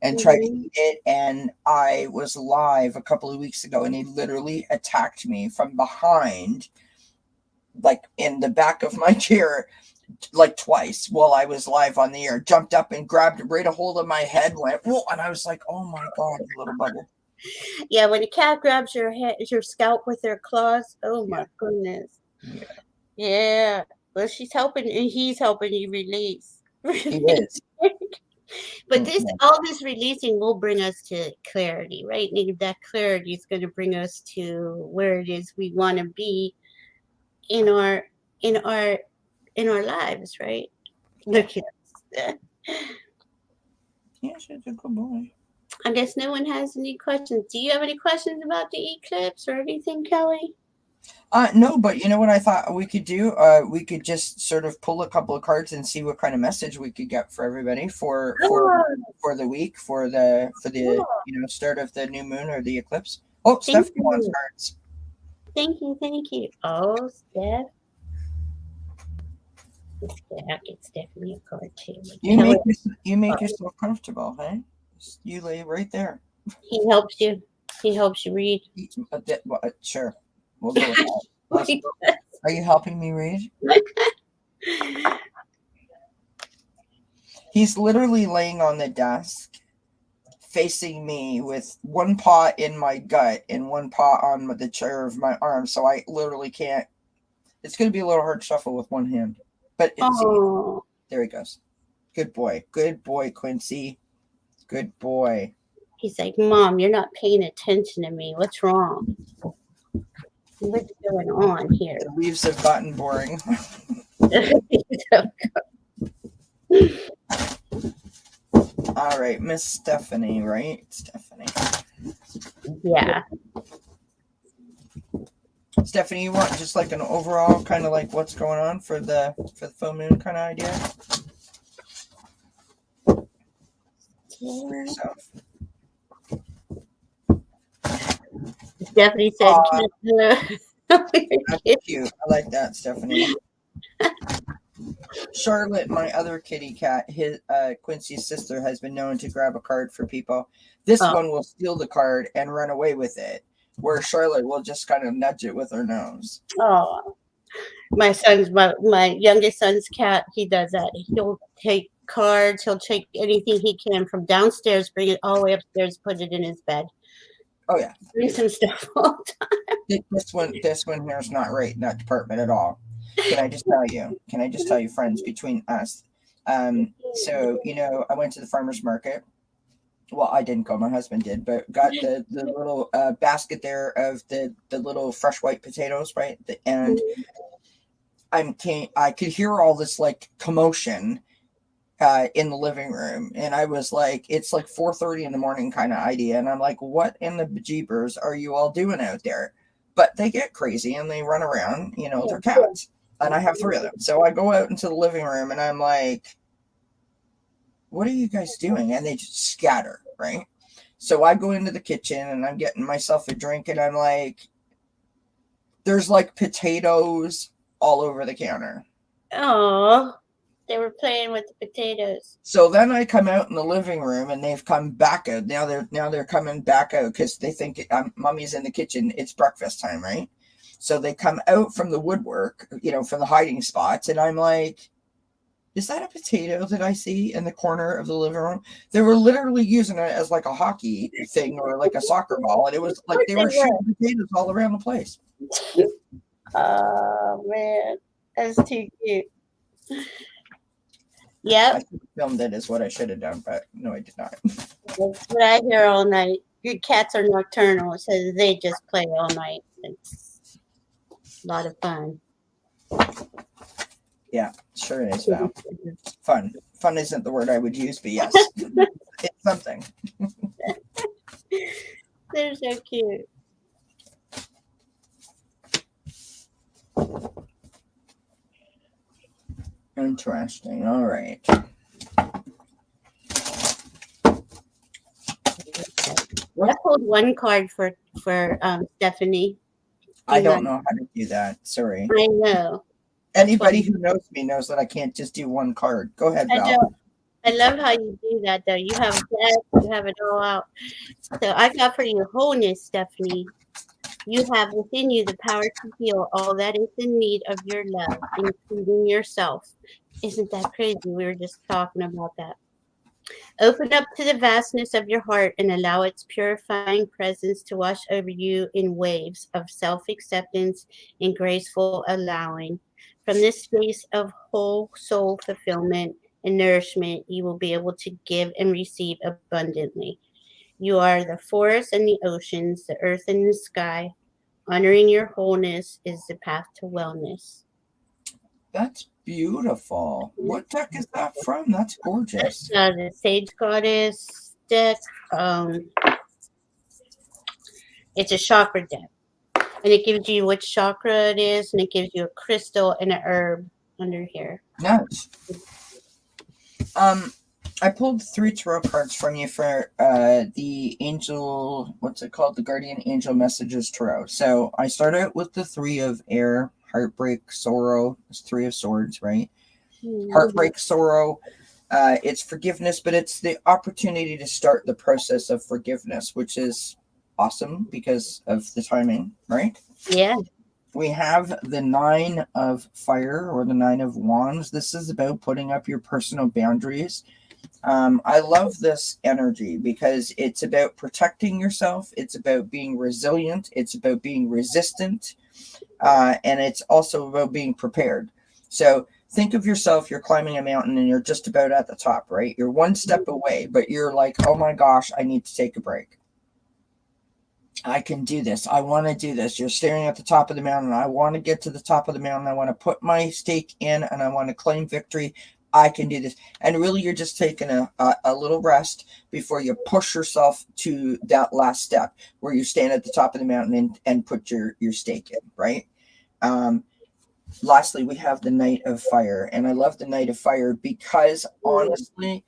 and try to eat it. And I was live a couple of weeks ago, and he literally attacked me from behind like in the back of my chair, like twice while I was live on the air, jumped up and grabbed right a hold of my head, went, whoa, and I was like, oh my God, you little bugger. Yeah, when a cat grabs your head, your scalp with their claws, oh my goodness. Yeah. Yeah. Well, she's helping and he's helping you release. He is. But all this releasing will bring us to clarity, right? And that clarity is going to bring us to where it is we want to be in our in our in our lives, right? Look at us. Yeah, she's a good boy. I guess no one has any questions. Do you have any questions about the eclipse or anything, Kelly? No, but you know what I thought we could do? We could just sort of pull a couple of cards and see what kind of message we could get for everybody for the week, for the start of the new moon or the eclipse. Oh, Stephanie wants cards. Thank you. Oh, Steph. I'll get Stephanie a card too. You make yourself comfortable, hey? You lay right there. He helps you. He helps you read. Sure. We'll go with that. Are you helping me read? He's literally laying on the desk, facing me with one paw in my gut and one paw on the chair of my arm. So I literally can't. It's going to be a little hard to shuffle with one hand. But there he goes. Good boy. Good boy, Quincy. Good boy. He's like, Mom, you're not paying attention to me. What's wrong? What's going on here? The leaves have gotten boring. All right, Miss Stephanie, right? Stephanie. Yeah. Stephanie, you want just like an overall kind of like what's going on for the full moon kind of idea? For yourself. Stephanie said, that's cute. I like that, Stephanie. Charlotte, my other kitty cat, his Quincy's sister, has been known to grab a card for people. This one will steal the card and run away with it, where Charlotte will just kind of nudge it with her nose. Oh, my youngest son's cat, he does that. He'll take cards, he'll take anything he can from downstairs, bring it all the way upstairs, put it in his bed. Oh yeah, bring some stuff all the time. This one here is not right in that department at all. Can I just tell you, friends, between us? So I went to the farmer's market. Well, I didn't go, my husband did, but got the little basket there of the little fresh white potatoes, right? And I could hear all this like commotion in the living room, and I was like, it's like 4:30 in the morning kind of idea, and I'm like, what in the bejeebers are you all doing out there? But they get crazy and they run around, they're cats, and I have 3 of them. So I go out into the living room and I'm like, what are you guys doing? And they just scatter, right? So I go into the kitchen and I'm getting myself a drink, and I'm like, there's like potatoes all over the counter. Oh, they were playing with the potatoes. So then I come out in the living room and they've come back out. Now they're coming back out because they think Mommy's in the kitchen. It's breakfast time, right? So they come out from the woodwork, from the hiding spots, and I'm like, is that a potato that I see in the corner of the living room? They were literally using it as like a hockey thing or like a soccer ball, and it was like they were shooting potatoes all around the place. Oh man, that's too cute. Yep. I filmed it is what I should have done, but no, I did not. That's what I hear all night. Your cats are nocturnal, so they just play all night. It's a lot of fun. Yeah, sure it is, Val. Fun. Fun isn't the word I would use, but yes, it's something. They're so cute. Interesting. All right. I pulled one card for Stephanie. I don't know how to do that. Sorry. I know. Anybody who knows me knows that I can't just do one card. Go ahead, Val. I love how you do that, though. You have that. You have it all out. So I got for your wholeness, Stephanie. You have within you the power to heal all that is in need of your love, including yourself. Isn't that crazy? We were just talking about that. Open up to the vastness of your heart and allow its purifying presence to wash over you in waves of self acceptance and graceful allowing. From this space of whole soul fulfillment and nourishment, you will be able to give and receive abundantly. You are the forests and the oceans, the earth and the sky. Honoring your wholeness is the path to wellness. That's beautiful. What deck is that from? That's gorgeous. The Sage Goddess deck. It's a chakra deck, and it gives you which chakra it is, and it gives you a crystal and an herb under here. Nice. I pulled 3 tarot cards from you for the angel, what's it called? The Guardian Angel Messages Tarot. So I started with the 3 of air, heartbreak, sorrow. It's 3 of swords, right? Heartbreak, sorrow. It's forgiveness, but it's the opportunity to start the process of forgiveness, which is awesome because of the timing, right? Yeah. We have the 9 of fire or the 9 of wands. This is about putting up your personal boundaries. I love this energy because it's about protecting yourself. It's about being resilient. It's about being resistant. And it's also about being prepared. So think of yourself, you're climbing a mountain and you're just about at the top, right? You're one step away, but you're like, oh my gosh, I need to take a break. I can do this. I want to do this. You're staring at the top of the mountain. I want to get to the top of the mountain. I want to put my stake in and I want to claim victory. I can do this. And really, you're just taking a little rest before you push yourself to that last step where you stand at the top of the mountain and put your stake in, right? Lastly, we have the Knight of Fire. And I love the Knight of Fire because honestly,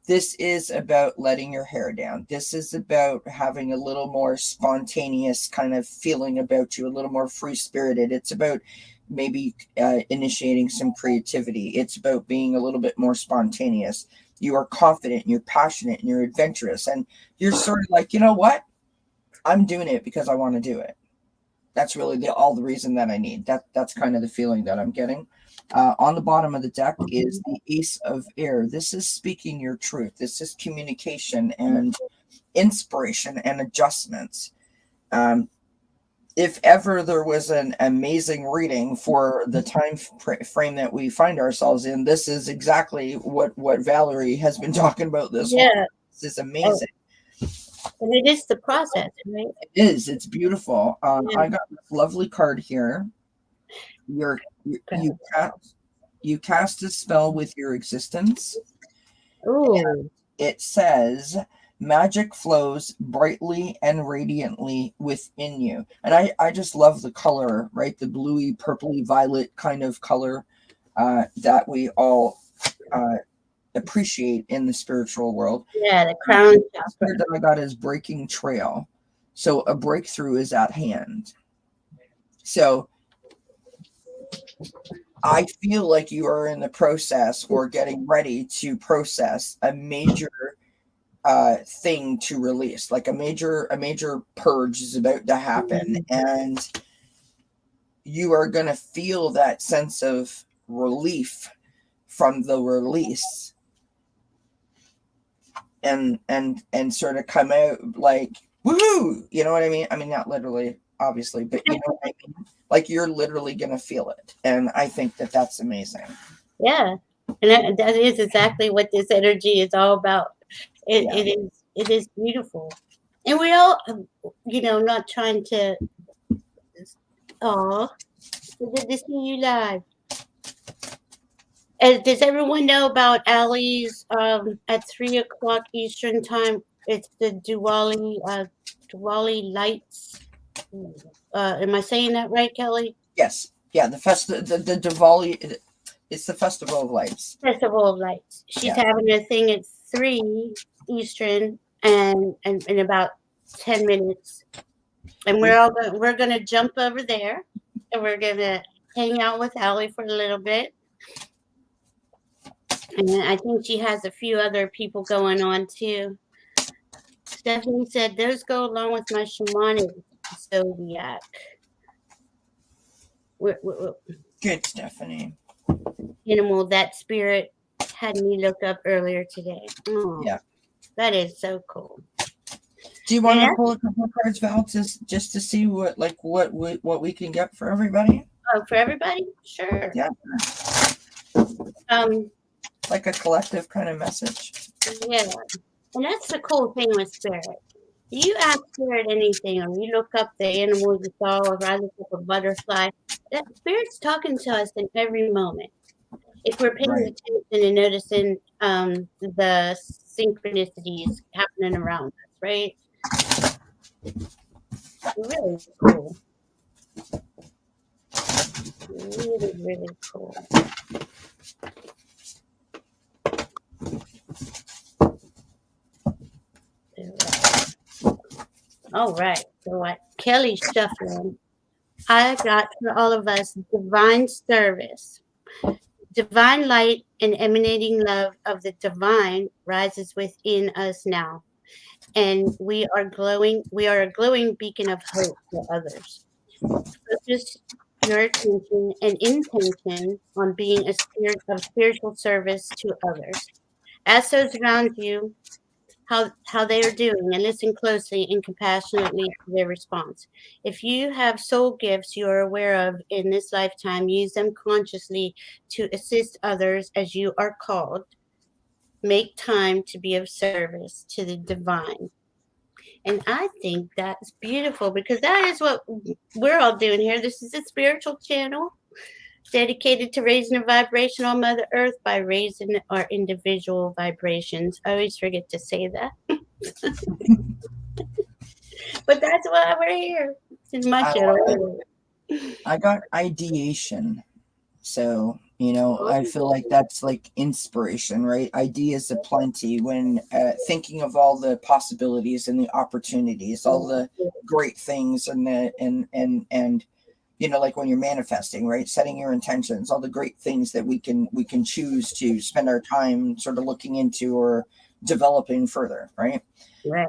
this is about letting your hair down. This is about having a little more spontaneous kind of feeling about you, a little more free-spirited. It's about maybe initiating some creativity. It's about being a little bit more spontaneous. You are confident, and you're passionate, and you're adventurous. And you're sort of like, you know what? I'm doing it because I want to do it. That's really all the reason that I need. That's kind of the feeling that I'm getting. On the bottom of the deck is the Ace of Air. This is speaking your truth. This is communication and inspiration and adjustments. If ever there was an amazing reading for the time frame that we find ourselves in, this is exactly what Valerie has been talking about this whole time. This is amazing. And it is the process, right? It is. It's beautiful. I got this lovely card here. You cast a spell with your existence. Ooh. It says magic flows brightly and radiantly within you. And I just love the color, right? The bluey, purpley, violet kind of color that we all appreciate in the spiritual world. Yeah, the crown chakra that I got is breaking trail. So a breakthrough is at hand. So I feel like you are in the process or getting ready to process a major thing to release, like a major purge is about to happen, and you are going to feel that sense of relief from the release and sort of come out like woohoo, you know what I mean? I mean, not literally, obviously, but you know what I mean? Like you're literally going to feel it. And I think that that's amazing. Yeah. And that is exactly what this energy is all about. It is beautiful. And we all, not trying to, good to see you live. Does everyone know about Allie's at 3:00 Eastern time? It's the Diwali lights. Am I saying that right, Kelly? Yes. Yeah. The Diwali. It's the Festival of Lights. Festival of Lights. She's having a thing at 3 Eastern, and in about 10 minutes, and we're gonna jump over there, and we're gonna hang out with Allie for a little bit. And I think she has a few other people going on too. Stephanie said those go along with my shamanic zodiac. What Good, Stephanie. animal that spirit had me look up earlier today? Oh, Yeah. that is so cool. Do you want Yeah. to pull a couple of cards, Val, just to see what we can get for everybody? Oh, for everybody? Sure. Yeah. Like a collective kind of message. Yeah. And that's the cool thing with spirit. You ask spirit anything, or you look up the animal you saw, or rather look up a butterfly, that spirit's talking to us in every moment. If we're paying Right. attention and noticing the synchronicities happening around us, right? Really cool. Really, really cool. All right. So what Kelly shuffling, I got for all of us divine service. Divine light and emanating love of the divine rises within us now. And we are a glowing beacon of hope for others. Focus your attention and intention on being a spirit of spiritual service to others. Ask those around you how they are doing and listen closely and compassionately to their response. If you have soul gifts you are aware of in this lifetime, use them consciously to assist others as you are called. Make time to be of service to the divine. And I think that's beautiful because that is what we're all doing here. This is a spiritual channel dedicated to raising the vibration on Mother Earth by raising our individual vibrations. I always forget to say that. But that's why we're here. It's my channel. I got ideation. So, I feel like that's like inspiration, right? Ideas aplenty when thinking of all the possibilities and the opportunities, all the great things and like when you're manifesting, right? Setting your intentions, all the great things that we can choose to spend our time sort of looking into or developing further, right? Right.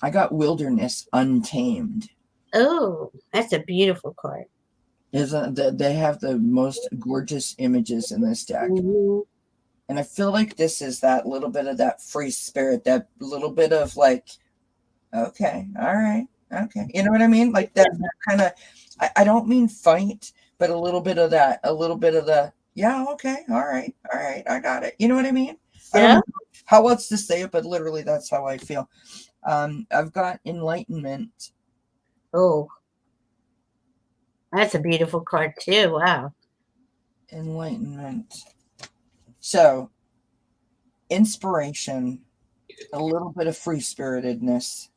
I got wilderness untamed. Oh, that's a beautiful card. Isn't they have the most gorgeous images in this deck? Mm-hmm. And I feel like this is that little bit of that free spirit, that little bit of like, okay, all right, okay. You know what I mean? Like that kind of, I don't mean fight, but a little bit of that, a little bit of the, yeah, okay, all right, I got it. You know what I mean? I don't know how else to say it, but literally that's how I feel. I've got enlightenment. Oh, that's a beautiful card too. Wow. Enlightenment. So, inspiration, a little bit of free spiritedness.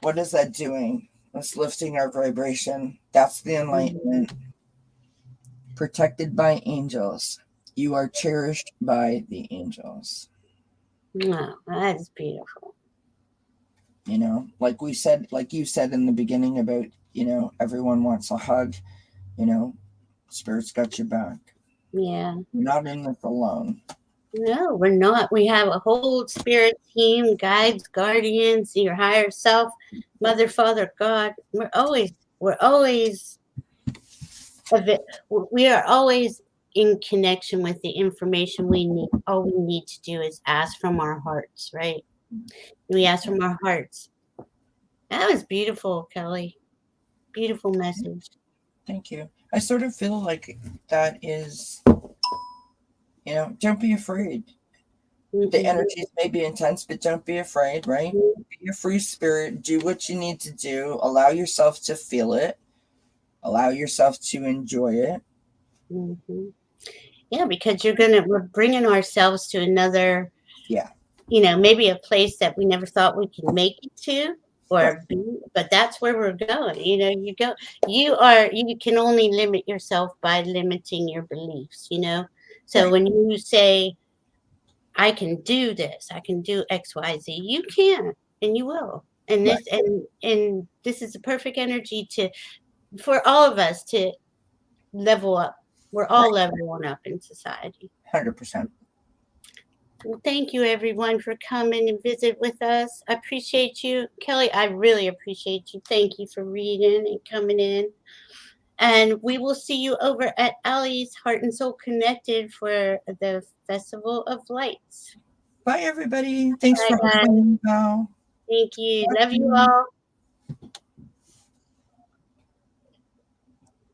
What is that doing? It's lifting our vibration. That's the enlightenment. Protected by angels. You are cherished by the angels. Wow, that's beautiful. Like you said in the beginning about, everyone wants a hug, Spirit's got your back. Yeah. You're not in this alone. No, we're not. We have a whole spirit team, guides, guardians, your higher self, Mother, Father, God. We are always in connection with the information we need. All we need to do is ask from our hearts, right? We ask from our hearts. That was beautiful, Kelly. Beautiful message. Thank you. I sort of feel like that is, don't be afraid. Mm-hmm. The energies may be intense, but don't be afraid, right? Mm-hmm. Be a free spirit. Do what you need to do. Allow yourself to feel it. Allow yourself to enjoy it. Mm-hmm. Yeah, because we're bringing ourselves to another, maybe a place that we never thought we could make it to or be, but that's where we're going. You can only limit yourself by limiting your beliefs, So when you say, I can do this, I can do X, Y, Z, you can, and you will. And this, and this is the perfect energy for all of us to level up. We're all leveling up in society. 100%. Well, thank you everyone for coming and visit with us. I appreciate you. Kelly, I really appreciate you. Thank you for reading and coming in. And we will see you over at Allie's Heart and Soul Connected for the Festival of Lights. Bye, everybody. Thanks Bye, for guys. opening now. Thank you. Love you all.